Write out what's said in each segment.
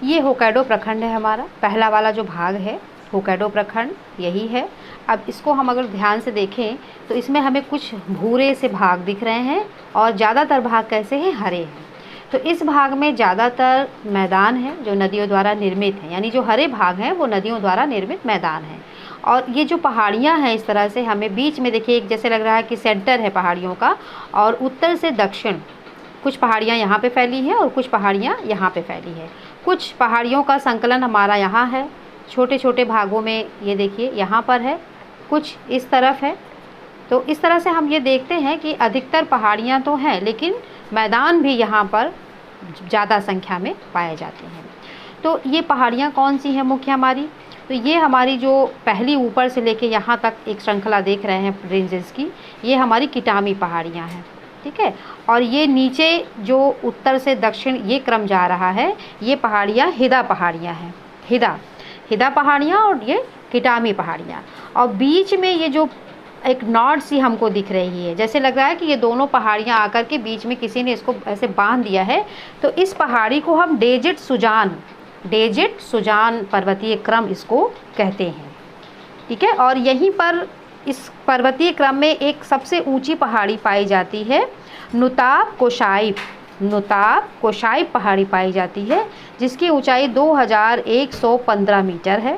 ये होक्काइडो प्रखंड है हमारा, पहला वाला जो भाग है होक्काइडो प्रखंड यही है। अब इसको हम अगर ध्यान से देखें तो इसमें हमें कुछ भूरे से भाग दिख रहे हैं और ज़्यादातर भाग कैसे हैं, हरे हैं। तो इस भाग में ज़्यादातर मैदान है जो नदियों द्वारा निर्मित है, यानी जो हरे भाग हैं वो नदियों द्वारा निर्मित मैदान है। और ये जो पहाड़ियाँ हैं इस तरह से हमें बीच में देखिए एक जैसे लग रहा है कि सेंटर है पहाड़ियों का, और उत्तर से दक्षिण कुछ पहाड़ियाँ यहाँ पे फैली हैं और कुछ पहाड़ियाँ यहाँ पे फैली है। कुछ पहाड़ियों का संकलन हमारा यहाँ है, छोटे छोटे भागों में, ये देखिए यहाँ पर है, कुछ इस तरफ है। तो इस तरह से हम ये देखते हैं कि अधिकतर पहाड़ियाँ तो हैं लेकिन मैदान भी यहाँ पर ज़्यादा संख्या में पाए जाते हैं। तो ये पहाड़ियाँ कौन सी हैं मुख्य हमारी, तो ये हमारी जो पहली ऊपर से लेके यहाँ तक एक श्रृंखला देख रहे हैं रेंजेस की, ये हमारी किटामी पहाड़ियाँ हैं, ठीक है। और ये नीचे जो उत्तर से दक्षिण ये क्रम जा रहा है, ये पहाड़ियाँ हिदा पहाड़ियाँ हैं, हिदा पहाड़ियाँ और ये किटामी पहाड़ियाँ। और बीच में ये जो एक नॉट सी हमको दिख रही है, जैसे लग रहा है कि ये दोनों पहाड़ियाँ आकर के बीच में किसी ने इसको ऐसे बांध दिया है। तो इस पहाड़ी को हम डेजिट सुजान पर्वतीय क्रम इसको कहते हैं, ठीक है। और यहीं पर इस पर्वतीय क्रम में एक सबसे ऊंची पहाड़ी पाई जाती है, नुताब कोशाइब पहाड़ी पाई जाती है, जिसकी ऊंचाई 2115 मीटर है।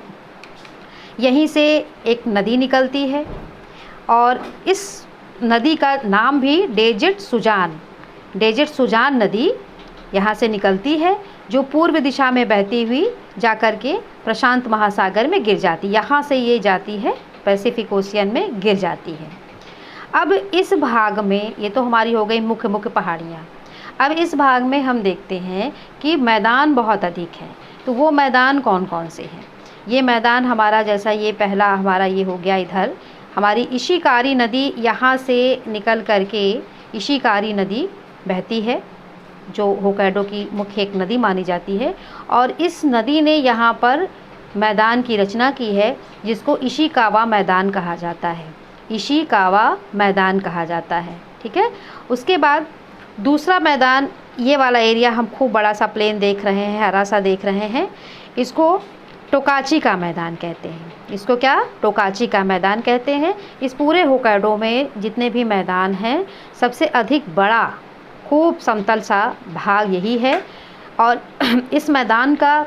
यहीं से एक नदी निकलती है और इस नदी का नाम भी डेजिट सुजान नदी यहाँ से निकलती है, जो पूर्व दिशा में बहती हुई जाकर के प्रशांत महासागर में गिर जाती है। यहाँ से ये जाती है पैसिफिक ओशियन में गिर जाती है। अब इस भाग में ये तो हमारी हो गई मुख्य पहाड़ियाँ। अब इस भाग में हम देखते हैं कि मैदान बहुत अधिक है। तो वो मैदान कौन कौन से हैं, ये मैदान हमारा जैसा ये पहला हमारा ये हो गया, इधर हमारी इशिकारी नदी यहाँ से निकल करके इशिकारी नदी बहती है, जो होक्काइडो की मुख्य एक नदी मानी जाती है। और इस नदी ने यहाँ पर मैदान की रचना की है, जिसको इशिकावा मैदान कहा जाता है, ठीक है। उसके बाद दूसरा मैदान, ये वाला एरिया हम खूब बड़ा सा प्लेन देख रहे हैं, हरा सा देख रहे हैं, इसको टोकाची का मैदान कहते हैं। इसको क्या, टोकाची का मैदान कहते हैं। इस पूरे होक्काइडो में जितने भी मैदान हैं, सबसे अधिक बड़ा खूब समतल सा भाग यही है। और इस मैदान का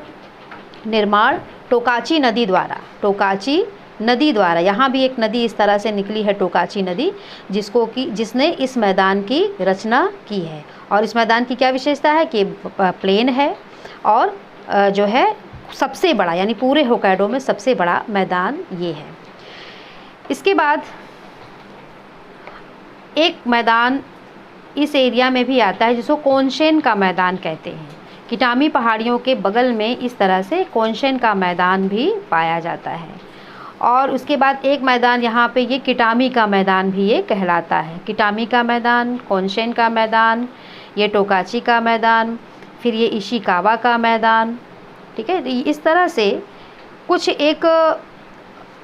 निर्माण टोकाची नदी द्वारा, यहाँ भी एक नदी इस तरह से निकली है, टोकाची नदी, जिसने इस मैदान की रचना की है। और इस मैदान की क्या विशेषता है कि प्लेन है और जो है सबसे बड़ा, यानी पूरे होक्काइडो में सबसे बड़ा मैदान ये है। इसके बाद एक मैदान इस एरिया में भी आता है, जिसको कोनशेन का मैदान कहते हैं। किटामी पहाड़ियों के बगल में इस तरह से कोनशेन का मैदान भी पाया जाता है। और उसके बाद एक मैदान यहाँ पे ये किटामी का मैदान भी ये कहलाता है। किटामी का मैदान, कोनशेन का मैदान, ये टोकाची का मैदान, फिर ये इशिकावा का मैदान, ठीक है। इस तरह से कुछ एक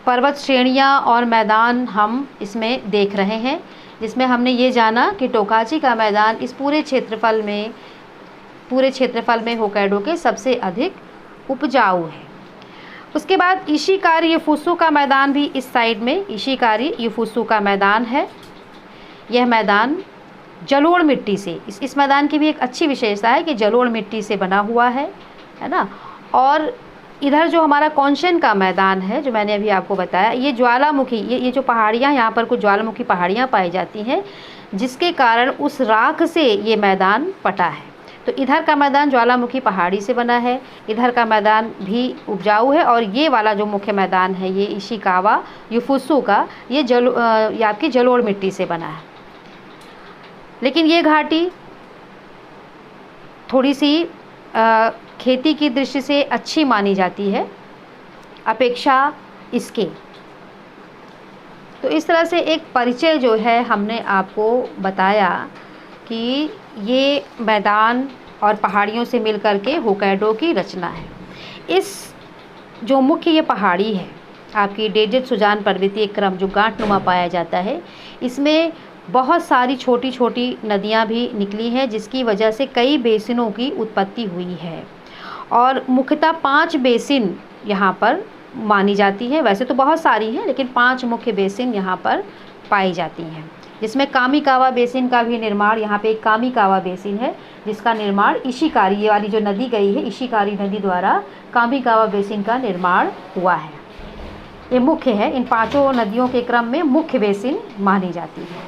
पर्वत श्रेणियाँ और मैदान हम इसमें देख रहे हैं, जिसमें हमने ये जाना कि टोकाची का मैदान इस पूरे क्षेत्रफल में होक्काइडो के सबसे अधिक उपजाऊ है। उसके बाद इशिकारी युफुत्सु का मैदान भी इस साइड में, इशिकारी युफुत्सु का मैदान है। यह मैदान जलोढ़ मिट्टी से, इस मैदान की भी एक अच्छी विशेषता है कि जलोढ़ मिट्टी से बना हुआ है ना। और इधर जो हमारा कोनशेन का मैदान है, जो मैंने अभी आपको बताया, ये ज्वालामुखी, ये जो पहाड़ियाँ, यहाँ पर कुछ ज्वालामुखी पहाड़ियाँ पाई जाती हैं, जिसके कारण उस राख से ये मैदान पटा है। तो इधर का मैदान ज्वालामुखी पहाड़ी से बना है, इधर का मैदान भी उपजाऊ है। और ये वाला जो मुख्य मैदान है, ये इशिकावा युफुत्सु का, ये आपकी जलोढ़ मिट्टी से बना है। लेकिन ये घाटी थोड़ी सी खेती की दृष्टि से अच्छी मानी जाती है अपेक्षा इसके। तो इस तरह से एक परिचय जो है हमने आपको बताया कि ये मैदान और पहाड़ियों से मिलकर के होक्काइडो की रचना है। इस जो मुख्य ये पहाड़ी है आपकी डेजिट सुजान पर्वतीय क्रम, जो गांठनुमा पाया जाता है, इसमें बहुत सारी छोटी छोटी नदियाँ भी निकली हैं, जिसकी वजह से कई बेसिनों की उत्पत्ति हुई है। और मुख्यतः 5 बेसिन यहाँ पर मानी जाती है। वैसे तो बहुत सारी हैं, लेकिन 5 मुख्य बेसिन यहाँ पर पाई जाती हैं, जिसमें कामिकावा बेसिन का भी निर्माण, यहाँ पे एक कामिकावा बेसिन है जिसका निर्माण इशिकारी, ये वाली जो नदी गई है इशिकारी नदी द्वारा कामिकावा बेसिन का निर्माण हुआ है। ये मुख्य है, इन 5 नदियों के क्रम में मुख्य बेसिन मानी जाती है।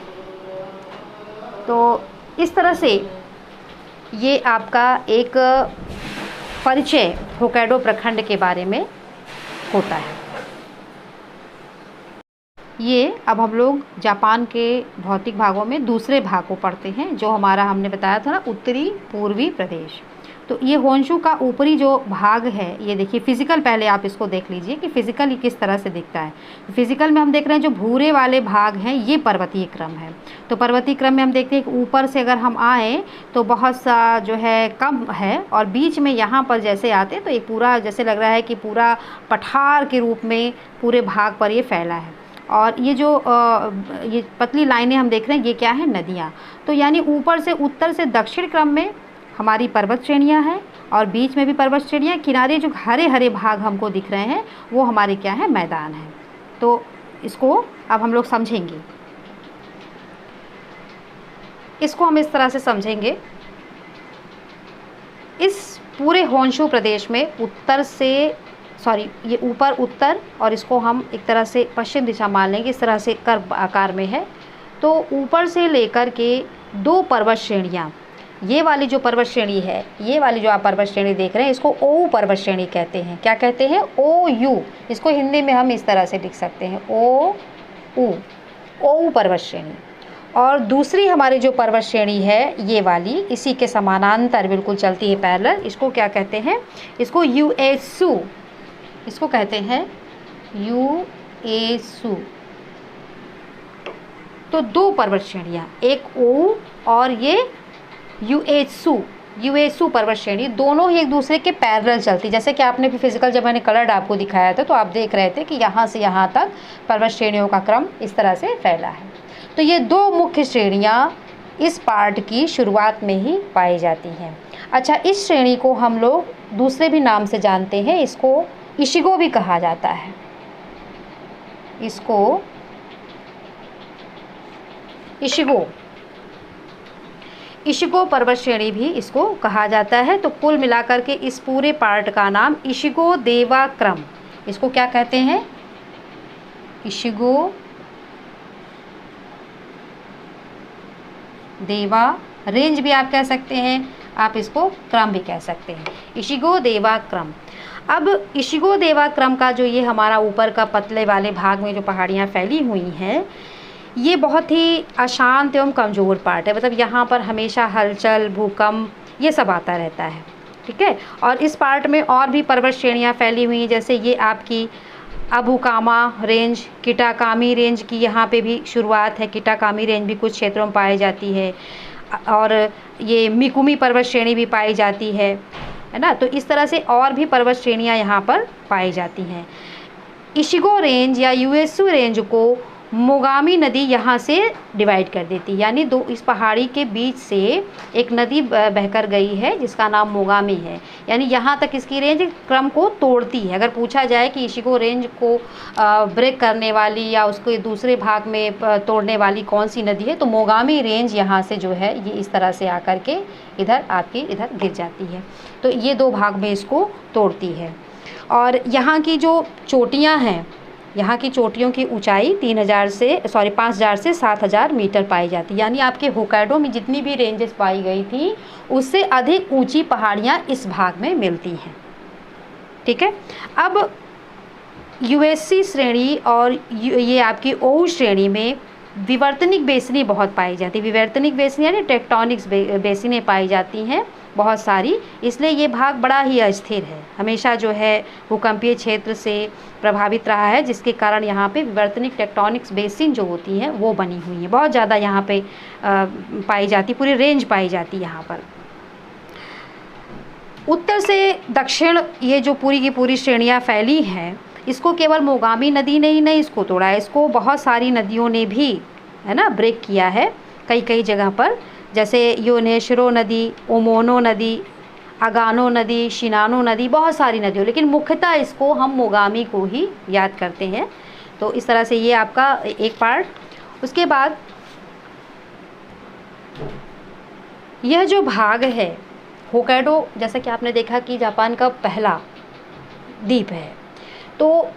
तो इस तरह से ये आपका एक परिचय होक्काइडो प्रखंड के बारे में होता है। ये अब हम लोग जापान के भौतिक भागों में दूसरे भाग को पढ़ते हैं, जो हमारा हमने बताया था ना उत्तरी पूर्वी प्रदेश। तो ये होन्शु का ऊपरी जो भाग है, ये देखिए फिजिकल, पहले आप इसको देख लीजिए कि फिजिकल किस तरह से दिखता है। फिजिकल में हम देख रहे हैं जो भूरे वाले भाग हैं ये पर्वतीय क्रम है। तो पर्वतीय क्रम में हम देखते हैं कि ऊपर से अगर हम आए तो बहुत सा जो है कम है, और बीच में यहाँ पर जैसे आते हैं तो एक पूरा जैसे लग रहा है कि पूरा पठार के रूप में पूरे भाग पर ये फैला है। और ये जो ये पतली लाइनें हम देख रहे हैं ये क्या है, नदियाँ। तो यानी ऊपर से उत्तर से दक्षिण क्रम में हमारी पर्वत श्रेणियाँ हैं, और बीच में भी पर्वत श्रेणियाँ, किनारे जो हरे हरे भाग हमको दिख रहे हैं वो हमारे क्या है, मैदान हैं। तो इसको अब हम लोग समझेंगे, इसको हम इस तरह से समझेंगे। इस पूरे होन्शु प्रदेश में उत्तर से ये ऊपर उत्तर, और इसको हम एक तरह से पश्चिम दिशा मान लेंगे, इस तरह से कर्व आकार में है। तो ऊपर से लेकर के 2 पर्वत श्रेणियाँ, ये वाली जो पर्वत श्रेणी है, ये वाली जो आप पर्वत श्रेणी देख रहे हैं इसको ओऊ पर्वत श्रेणी कहते हैं। क्या कहते हैं, OU। इसको हिंदी में हम इस तरह से लिख सकते हैं, ओऊ पर्वत श्रेणी। और दूसरी हमारी जो पर्वत श्रेणी है ये वाली, इसी के समानांतर बिल्कुल चलती है पैरेलल, इसको क्या कहते हैं, इसको यूएसू, इसको कहते हैं यूएसू। तो 2 पर्वत श्रेणियाँ, एक ओऊ और ये यूएसू पर्वत श्रेणी, दोनों ही एक दूसरे के पैरेलल चलती। जैसे कि आपने भी फिजिकल जब मैंने कलर्ड आपको दिखाया था तो आप देख रहे थे कि यहाँ से यहाँ तक पर्वत श्रेणियों का क्रम इस तरह से फैला है। तो ये 2 मुख्य श्रेणियाँ इस पार्ट की शुरुआत में ही पाई जाती हैं। अच्छा, इस श्रेणी को हम लोग दूसरे भी नाम से जानते हैं, इसको इशिगो भी कहा जाता है। इसको इशिगो पर्वत श्रेणी भी इसको कहा जाता है। तो कुल मिलाकर के इस पूरे पार्ट का नाम इशिगो देवा क्रम, इसको क्या कहते हैं, इशिगो देवा रेंज भी आप कह सकते हैं, आप इसको क्रम भी कह सकते हैं, इशिगो देवा क्रम। अब इशिगो देवा क्रम का जो ये हमारा ऊपर का पतले वाले भाग में जो पहाड़ियाँ फैली हुई हैं, ये बहुत ही अशांत एवं कमज़ोर पार्ट है। मतलब यहाँ पर हमेशा हलचल, भूकंप ये सब आता रहता है, ठीक है। और इस पार्ट में और भी पर्वत श्रेणियाँ फैली हुई हैं, जैसे ये आपकी अबुकामा रेंज, किटाकामी रेंज की यहाँ पे भी शुरुआत है। किटाकामी रेंज भी कुछ क्षेत्रों में पाई जाती है, और ये मिकुमी पर्वत श्रेणी भी पाई जाती है ना। तो इस तरह से और भी पर्वत श्रेणियाँ यहाँ पर पाई जाती हैं। इशिगो रेंज या यूएसू रेंज को मोगामी नदी यहाँ से डिवाइड कर देती है, यानी इस पहाड़ी के बीच से एक नदी बहकर गई है जिसका नाम मोगामी है, यानी यहाँ तक इसकी रेंज क्रम को तोड़ती है। अगर पूछा जाए कि इशिगो रेंज को ब्रेक करने वाली या उसको दूसरे भाग में तोड़ने वाली कौन सी नदी है, तो मोगामी रेंज यहाँ से जो है ये इस तरह से आकर के इधर गिर जाती है। तो ये 2 भाग में इसको तोड़ती है। और यहाँ की जो चोटियाँ हैं, यहाँ की चोटियों की ऊंचाई 5000 से 7000 मीटर पाई जाती है। यानी आपके होक्काइडो में जितनी भी रेंजेस पाई गई थी उससे अधिक ऊंची पहाड़ियाँ इस भाग में मिलती हैं, ठीक है। अब यूएससी श्रेणी और ये आपकी ओऊ श्रेणी में विवर्तनिक बेसिनें बहुत पाई जाती है। विवर्तनिक बेसिन यानी टेक्टोनिक्स बेसिनें पाई जाती हैं बहुत सारी, इसलिए ये भाग बड़ा ही अस्थिर है, हमेशा जो है भूकंपीय क्षेत्र से प्रभावित रहा है, जिसके कारण यहाँ पे विवर्तनिक टेक्टोनिक्स बेसिन जो होती हैं वो बनी हुई हैं, बहुत ज़्यादा यहाँ पे पाई जाती, पूरी रेंज पाई जाती है यहाँ पर। उत्तर से दक्षिण ये जो पूरी की पूरी श्रेणियाँ फैली हैं, इसको केवल मोगामी नदी ने ही नहीं इसको तोड़ा है, इसको बहुत सारी नदियों ने भी है ना ब्रेक किया है कई जगह पर, जैसे योनेशिरो नदी, ओमोनो नदी, अगानो नदी, शिनानो नदी, बहुत सारी नदियों, लेकिन मुख्यतः इसको हम मोगामी को ही याद करते हैं। तो इस तरह से ये आपका एक पार्ट। उसके बाद यह जो भाग है होक्काइडो, जैसा कि आपने देखा कि जापान का पहला द्वीप है, तो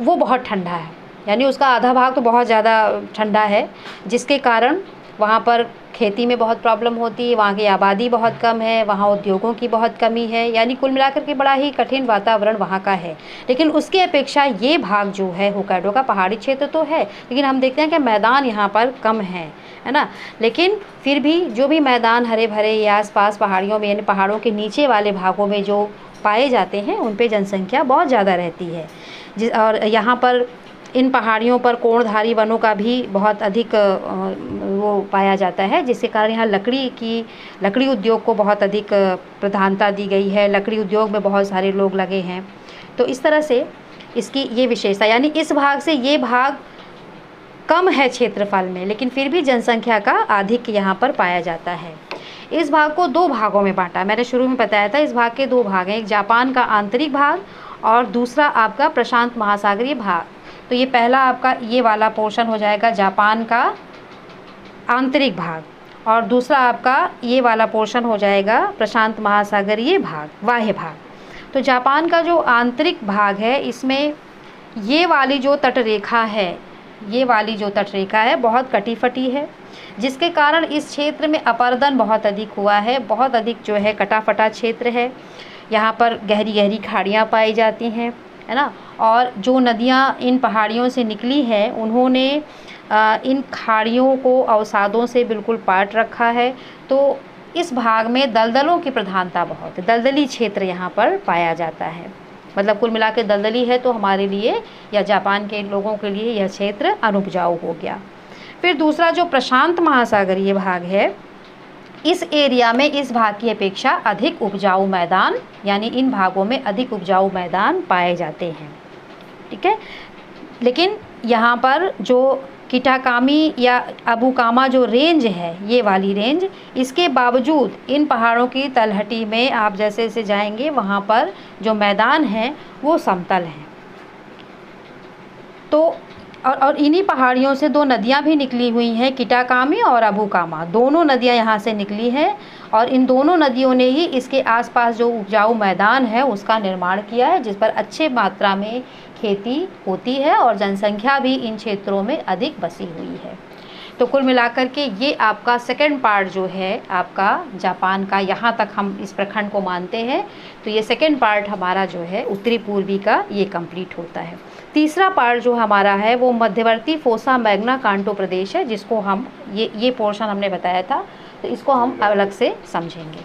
वो बहुत ठंडा है, यानी उसका आधा भाग तो बहुत ज़्यादा ठंडा है, जिसके कारण वहाँ पर खेती में बहुत प्रॉब्लम होती है, वहाँ की आबादी बहुत कम है, वहाँ उद्योगों की बहुत कमी है, यानी कुल मिलाकर के बड़ा ही कठिन वातावरण वहाँ का है। लेकिन उसके अपेक्षा ये भाग जो है होक्काइडो का, पहाड़ी क्षेत्र तो है, लेकिन हम देखते हैं कि मैदान यहाँ पर कम है ना। लेकिन फिर भी जो भी मैदान हरे भरे या आसपास पहाड़ियों में, यानी पहाड़ों के नीचे वाले भागों में जो पाए जाते हैं, उन पे जनसंख्या बहुत ज़्यादा रहती है। और यहाँ पर इन पहाड़ियों पर कोणधारी वनों का भी बहुत अधिक वो पाया जाता है, जिसके कारण यहाँ लकड़ी उद्योग को बहुत अधिक प्रधानता दी गई है। लकड़ी उद्योग में बहुत सारे लोग लगे हैं। तो इस तरह से इसकी ये विशेषता, यानी इस भाग से ये भाग कम है क्षेत्रफल में, लेकिन फिर भी जनसंख्या का आधिक्य यहाँ पर पाया जाता है। इस भाग को दो भागों में बांटा, मैंने शुरू में बताया था। इस भाग के दो भाग हैं, एक जापान का आंतरिक भाग और दूसरा आपका प्रशांत महासागरीय भाग। तो ये पहला आपका ये वाला पोर्शन हो जाएगा जापान का आंतरिक भाग, और दूसरा आपका ये वाला पोर्शन हो जाएगा प्रशांत महासागरीय भाग, बाह्य भाग। तो जापान का जो आंतरिक भाग है, इसमें ये वाली जो तटरेखा है बहुत कटी फटी है, जिसके कारण इस क्षेत्र में अपरदन बहुत अधिक हुआ है, बहुत अधिक जो है कटा फटा क्षेत्र है। यहाँ पर गहरी गहरी खाड़ियाँ पाई जाती हैं, है ना। और जो नदियाँ इन पहाड़ियों से निकली हैं, उन्होंने इन खाड़ियों को अवसादों से बिल्कुल पाट रखा है। तो इस भाग में दलदलों की प्रधानता बहुत है, दलदली क्षेत्र यहाँ पर पाया जाता है। मतलब कुल मिला के दलदली है, तो हमारे लिए या जापान के लोगों के लिए यह क्षेत्र अनुपजाऊ हो गया। फिर दूसरा जो प्रशांत महासागरीय भाग है, इस एरिया में इस भाग की अपेक्षा अधिक उपजाऊ मैदान, यानी इन भागों में अधिक उपजाऊ मैदान पाए जाते हैं, ठीक है। लेकिन यहाँ पर जो किटाकामी या अबुकामा जो रेंज है, ये वाली रेंज, इसके बावजूद इन पहाड़ों की तलहटी में आप जैसे जैसे जाएंगे, वहाँ पर जो मैदान हैं वो समतल हैं। तो और इन्हीं पहाड़ियों से दो नदियाँ भी निकली हुई हैं, किटाकामी और अबुकामा, दोनों नदियाँ यहाँ से निकली हैं। और इन दोनों नदियों ने ही इसके आसपास जो उपजाऊ मैदान है उसका निर्माण किया है, जिस पर अच्छे मात्रा में खेती होती है और जनसंख्या भी इन क्षेत्रों में अधिक बसी हुई है। तो कुल मिलाकर के ये आपका सेकंड पार्ट जो है आपका जापान का, यहाँ तक हम इस प्रखंड को मानते हैं। तो ये सेकंड पार्ट हमारा जो है उत्तरी पूर्वी का ये कंप्लीट होता है। तीसरा पार्ट जो हमारा है वो मध्यवर्ती फोसा मैग्ना कांटो प्रदेश है, जिसको हम ये पोर्शन हमने बताया था, तो इसको हम अलग से समझेंगे।